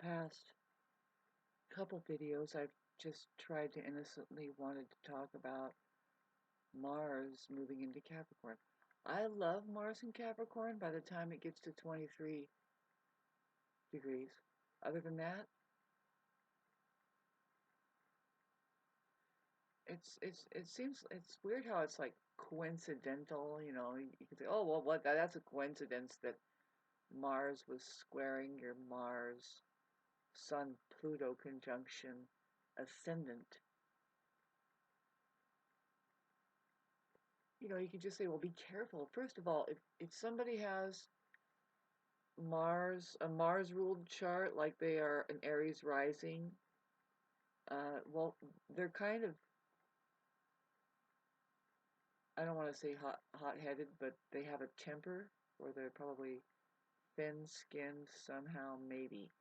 past couple videos, I've just tried to innocently wanted to talk about Mars moving into Capricorn. I love Mars in Capricorn by the time it gets to 23 degrees. Other than that, it seems it's weird how it's like coincidental, you can say, oh well, that's a coincidence that Mars was squaring your Mars Sun Pluto conjunction ascendant. You could just say, well, be careful. First of all, if somebody has a Mars ruled chart, like they are an Aries rising, well, they're kind of, I don't want to say hot-headed, but they have a temper, or they're probably thin-skinned somehow, maybe.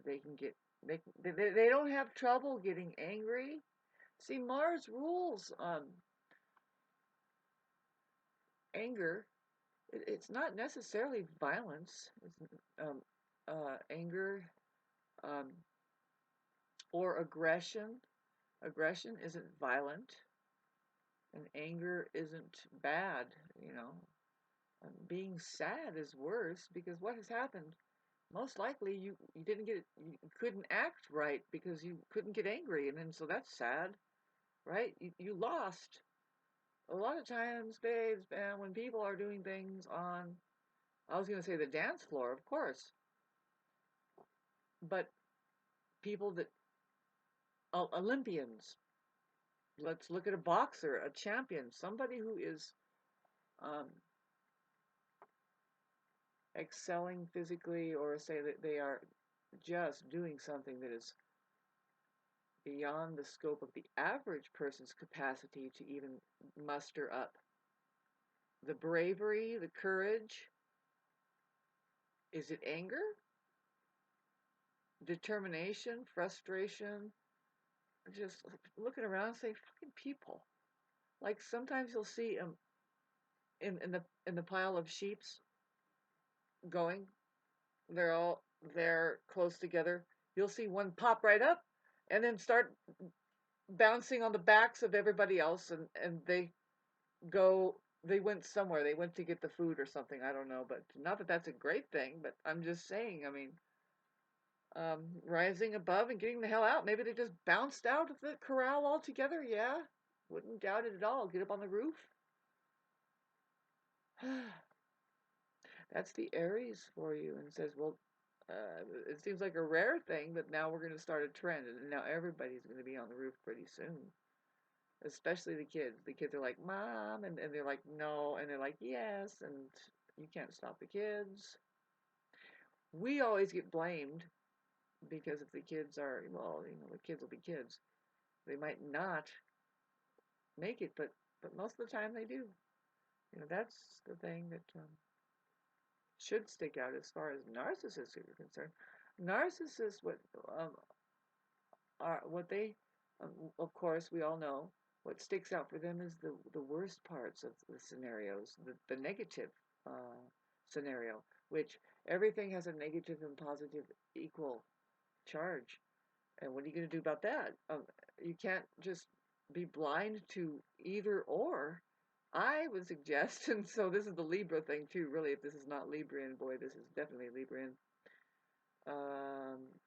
They can get, they don't have trouble getting angry. See, Mars rules anger. It's not necessarily violence. It's anger or aggression. Aggression isn't violent, and anger isn't bad. Being sad is worse because what has happened? Most likely, you didn't get you couldn't act right because you couldn't get angry, and then so that's sad, right? You lost. A lot of times, babes, man, when people are doing things on, I was going to say the dance floor, of course, but people that Olympians. Let's look at a boxer, a champion, somebody who is um, excelling physically, or say that they are just doing something that is beyond the scope of the average person's capacity to even muster up. The bravery, the courage, is it anger, determination, frustration? Just looking around and saying, fucking people. Like sometimes you'll see in the pile of sheeps going. They're close together. You'll see one pop right up and then start bouncing on the backs of everybody else, and they went somewhere. They went to get the food or something. I don't know, but not that that's a great thing, but I'm just saying, I mean, rising above and getting the hell out. Maybe they just bounced out of the corral altogether. Yeah, wouldn't doubt it at all. Get up on the roof. That's the Aries for you, and says, well, it seems like a rare thing, but now we're going to start a trend, and now everybody's going to be on the roof pretty soon, especially the kids. The kids are like, Mom, and they're like, no, and they're like, yes, and you can't stop the kids. We always get blamed because if the kids are, well, the kids will be kids. They might not make it, but most of the time they do. That's the thing that should stick out as far as narcissists are concerned. Narcissists, what they, of course, we all know what sticks out for them is the worst parts of the scenarios, the negative uh, scenario, which everything has a negative and positive equal charge. And what are you going to do about that? You can't just be blind to either or. I would suggest, and so this is the Libra thing too, really, if this is not Librian, boy, this is definitely Librian,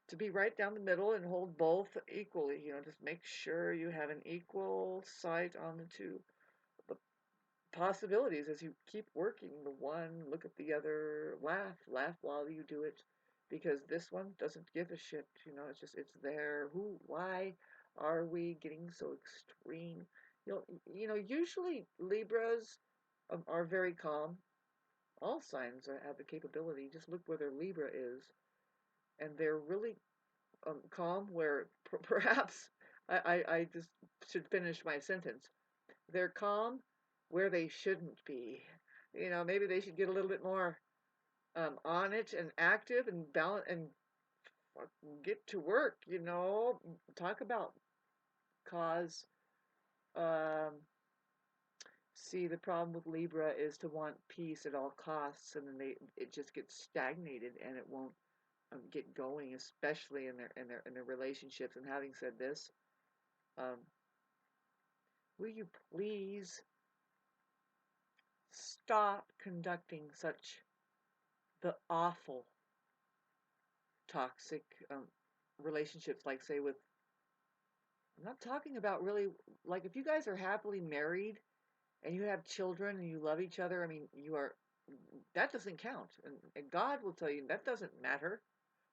to be right down the middle and hold both equally, just make sure you have an equal sight on the two the possibilities as you keep working the one, look at the other, laugh while you do it, because this one doesn't give a shit, it's there. Why are we getting so extreme? Usually Libras are very calm. All signs have the capability. Just look where their Libra is, and they're really calm. Where perhaps I just should finish my sentence. They're calm where they shouldn't be. Maybe they should get a little bit more on it and active and balance and get to work. Talk about cause. Um, See, the problem with Libra is to want peace at all costs, and then it just gets stagnated, and it won't get going, especially in their relationships. And having said this, um, will you please stop conducting such the awful toxic relationships, like say with, I'm not talking about really, like if you guys are happily married and you have children and you love each other, I mean, that doesn't count. And God will tell you that doesn't matter.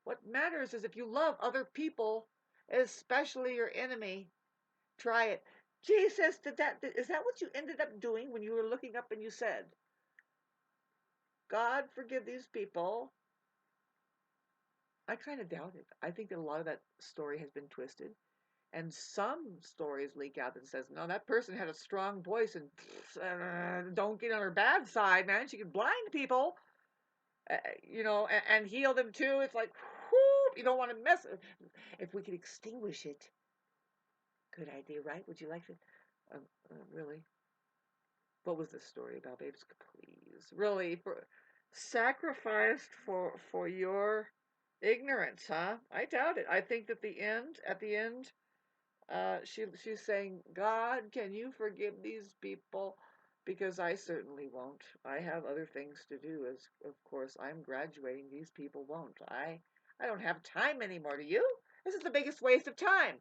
What matters is if you love other people, especially your enemy, try it. Jesus, is that what you ended up doing when you were looking up and you said, God, forgive these people? I kind of doubt it. I think that a lot of that story has been twisted. And some stories leak out that says, no, that person had a strong voice and don't get on her bad side, man. She could blind people, and heal them too. It's like, whoo, you don't want to mess it. If we could extinguish it, good idea, right? Would you like to? Really? What was this story about, babes? Please, really, sacrificed for your ignorance, huh? I doubt it. I think that at the end, she's saying, God, can you forgive these people? Because I certainly won't. I have other things to do. As of course I'm graduating, these people won't. I don't have time anymore. Do you? This is the biggest waste of time.